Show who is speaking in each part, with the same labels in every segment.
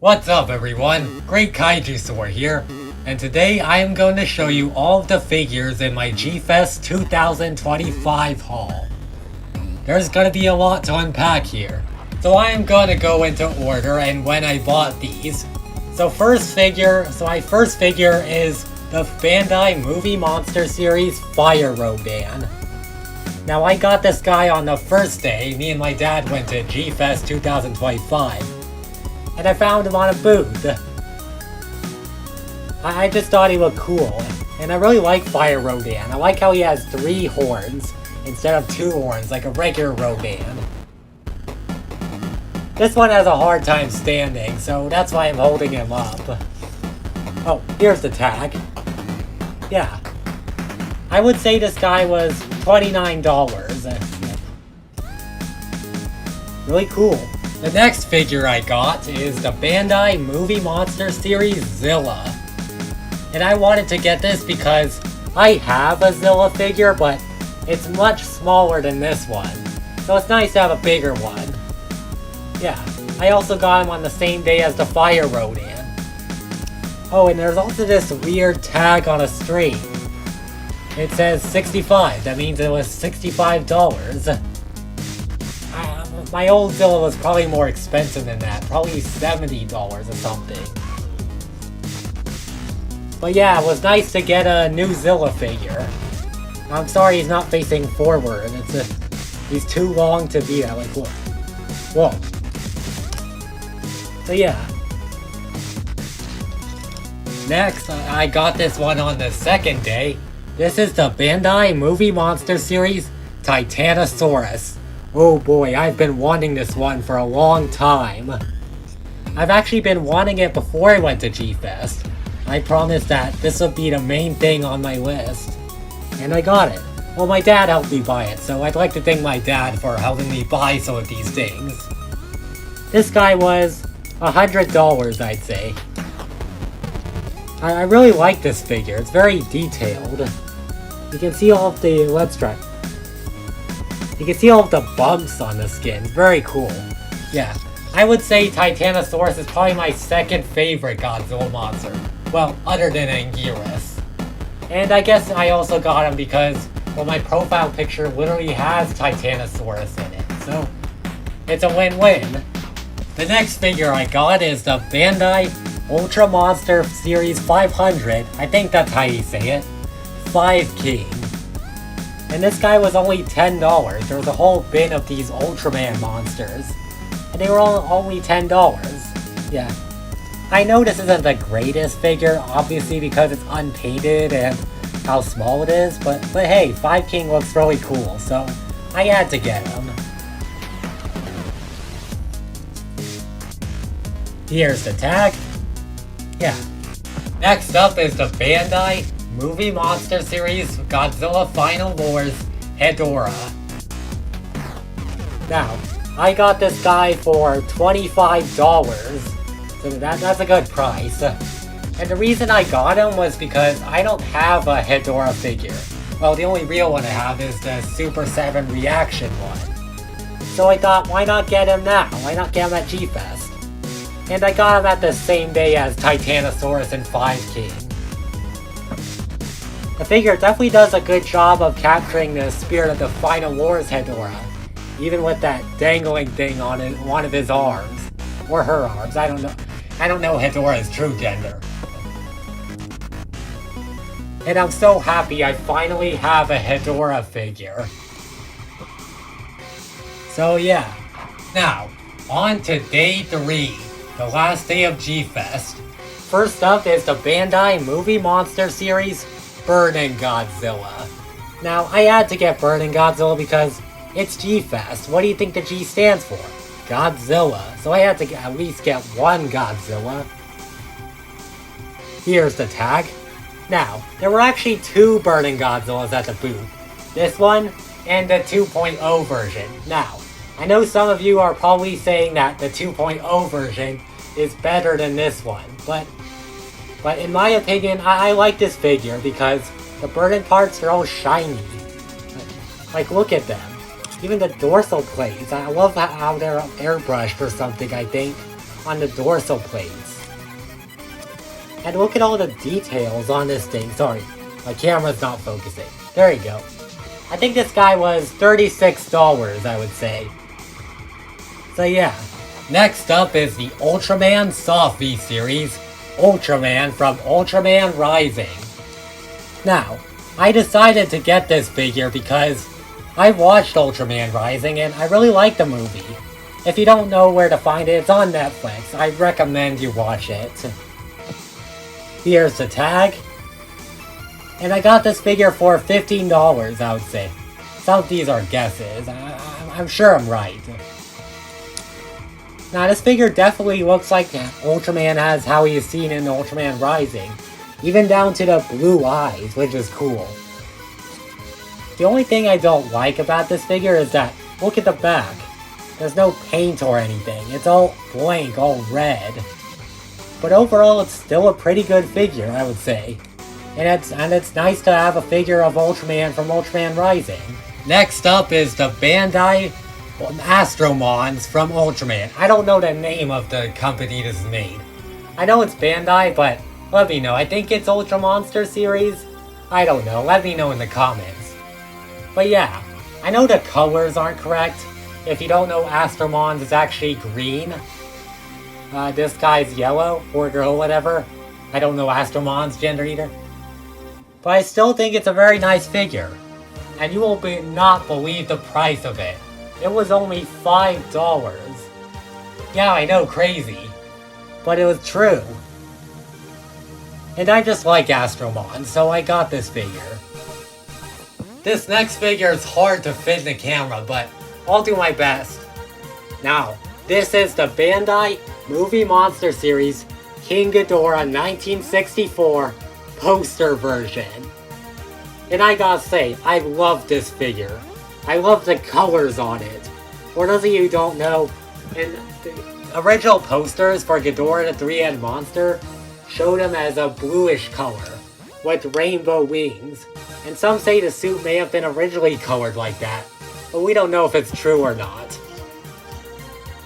Speaker 1: What's up everyone, Great Kaiju Store here, and today I am going to show you all of the figures in my G-Fest 2025 haul. There's gonna be a lot to unpack here, so I am gonna go into order and when I bought these. My first figure is the Bandai Movie Monster Series Fire Rodan. Now I got this guy on the first day. Me and my dad went to G-Fest 2025. And I found him on a booth. I just thought he looked cool. And I really like Fire Rodan. I like how he has 3 horns instead of 2 horns like a regular Rodan. This one has a hard time standing, so that's why I'm holding him up. Oh, here's the tag. Yeah. I would say this guy was $29. Really cool. The next figure I got is the Bandai Movie Monster Series Zilla. And I wanted to get this because I have a Zilla figure, but it's much smaller than this one. So it's nice to have a bigger one. Yeah, I also got him on the same day as the Fire Rodan. Oh, and there's also this weird tag on a string. It says 65, that means it was $65. My old Zilla was probably more expensive than that, probably $70 or something. But yeah, it was nice to get a new Zilla figure. I'm sorry he's not facing forward, he's too long to be that, like, whoa. So yeah. Next, I got this one on the second day. This is the Bandai Movie Monster Series Titanosaurus. Oh boy, I've been wanting this one for a long time. I've actually been wanting it before I went to G-Fest. I promised that this would be the main thing on my list. And I got it. Well, my dad helped me buy it, so I'd like to thank my dad for helping me buy some of these things. This guy was $100, I'd say. I really like this figure. It's very detailed. You can see all of the, you can see all of the bumps on the skin. Very cool. Yeah. I would say Titanosaurus is probably my second favorite Godzilla monster. Well, other than Anguirus. And I guess I also got him because, well, my profile picture literally has Titanosaurus in it. So, it's a win-win. The next figure I got is the Bandai Ultra Monster Series 500. I think that's how you say it. 5 King. And this guy was only $10. There was a whole bin of these Ultraman monsters. And they were all only $10. Yeah. I know this isn't the greatest figure, obviously because it's unpainted and how small it is, but hey, 5 King looks really cool, so I had to get him. Here's the tag. Yeah. Next up is the Bandai Movie Monster Series Godzilla Final Wars Hedora. Now, I got this guy for $25, so that's a good price. And the reason I got him was because I don't have a Hedora figure. Well, the only real one I have is the Super 7 Reaction one. So I thought, why not get him now? Why not get him at G-Fest? And I got him at the same day as Titanosaurus and 5 King. The figure definitely does a good job of capturing the spirit of the Final Wars Hedora, even with that dangling thing on one of his arms. Or her arms, I don't know. I don't know Hedora's true gender. And I'm so happy I finally have a Hedora figure. So yeah. Now, on to day 3, the last day of G-Fest. First up is the Bandai Movie Monster Series Burning Godzilla. Now, I had to get Burning Godzilla because it's G-Fest. What do you think the G stands for? Godzilla. So I had to at least get one Godzilla. Here's the tag. Now, there were actually 2 Burning Godzillas at the booth. This one and the 2.0 version. Now, I know some of you are probably saying that the 2.0 version is better than this one, but in my opinion, I like this figure because the burning parts are all shiny. Like, look at them. Even the dorsal plates, I love how they're airbrushed or something, I think. on the dorsal plates. And look at all the details on this thing. Sorry, my camera's not focusing. There you go. I think this guy was $36, I would say. So yeah. Next up is the Ultraman Soft V series, Ultraman from Ultraman Rising. Now, I decided to get this figure because I watched Ultraman Rising and I really like the movie. If you don't know where to find it, it's on Netflix. I recommend you watch it. Here's the tag. And I got this figure for $15, I would say. Some of these are guesses. I'm sure I'm right. Now, this figure definitely looks like Ultraman has how he is seen in Ultraman Rising. Even down to the blue eyes, which is cool. The only thing I don't like about this figure is that, look at the back. There's no paint or anything. It's all blank, all red. But overall, it's still a pretty good figure, I would say. And it's nice to have a figure of Ultraman from Ultraman Rising. Next up is the Bandai Astromons from Ultraman. I don't know the name of the company this is made. I know it's Bandai, but let me know. I think it's Ultra Monster series. I don't know. Let me know in the comments. But yeah, I know the colors aren't correct. If you don't know, Astromons is actually green. This guy's yellow, or girl, whatever. I don't know Astromon's gender either. But I still think it's a very nice figure. And you will not believe the price of it. It was only $5. Yeah, I know, crazy. But it was true. And I just like Astromon, so I got this figure. This next figure is hard to fit in the camera, but I'll do my best. Now, this is the Bandai Movie Monster Series Kingdora 1964 poster version. And I gotta say, I love this figure. I love the colors on it. For those of you who don't know, in the original posters for Ghidorah the Three-Headed Monster showed him as a bluish color with rainbow wings. And some say the suit may have been originally colored like that, but we don't know if it's true or not.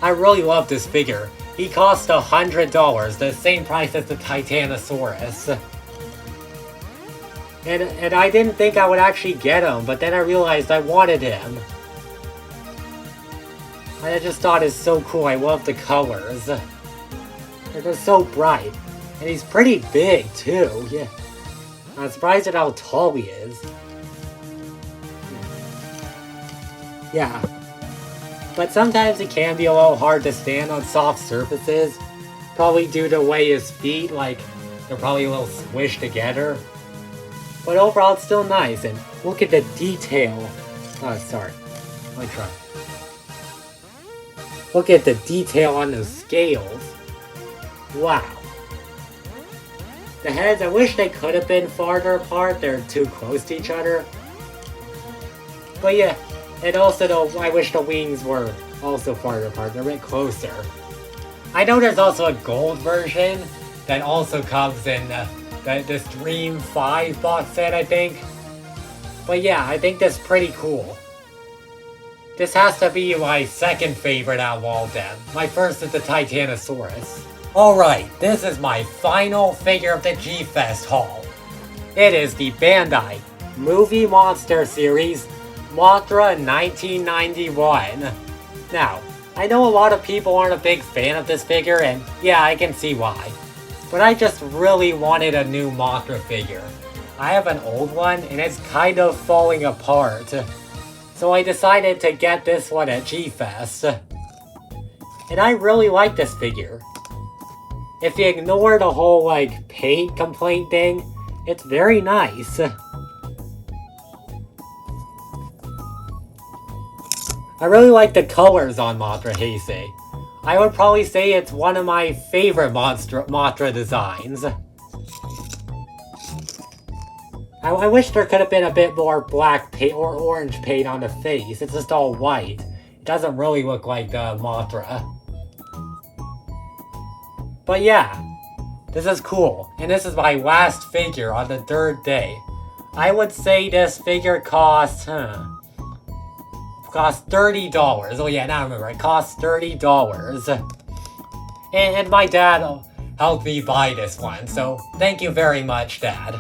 Speaker 1: I really love this figure. He cost $100, the same price as the Titanosaurus. And I didn't think I would actually get him, but then I realized I wanted him. And I just thought it's so cool. I love the colors. They're just so bright. And he's pretty big, too. Yeah. I'm surprised at how tall he is. Yeah. But sometimes it can be a little hard to stand on soft surfaces. Probably due to the way his feet, like, they're probably a little squished together. But overall, it's still nice, and look at the detail. Oh, sorry. Let me try. Look at the detail on those scales. Wow. The heads, I wish they could have been farther apart. They're too close to each other. But yeah, and also though, I wish the wings were also farther apart. They're a bit closer. I know there's also a gold version that also comes in this Dream 5 box set, I think. But yeah, I think that's pretty cool. This has to be my second favorite out of all of them. My first is the Titanosaurus. Alright, this is my final figure of the G-Fest haul. It is the Bandai Movie Monster Series Matra 1991. Now, I know a lot of people aren't a big fan of this figure, and yeah, I can see why. But I just really wanted a new Matra figure. I have an old one, and it's kind of falling apart. So I decided to get this one at G-Fest. And I really like this figure. If you ignore the whole, like, paint complaint thing, it's very nice. I really like the colors on Matra Heisei. I would probably say it's one of my favorite Matra designs. I wish there could have been a bit more black paint or orange paint on the face. It's just all white. It doesn't really look like the Matra. But yeah, this is cool. And this is my last figure on the third day. I would say this figure costs, cost $30. Oh yeah, now I remember. It costs $30. And my dad helped me buy this one, so thank you very much, Dad.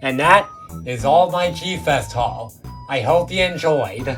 Speaker 1: And that is all my G-Fest haul. I hope you enjoyed.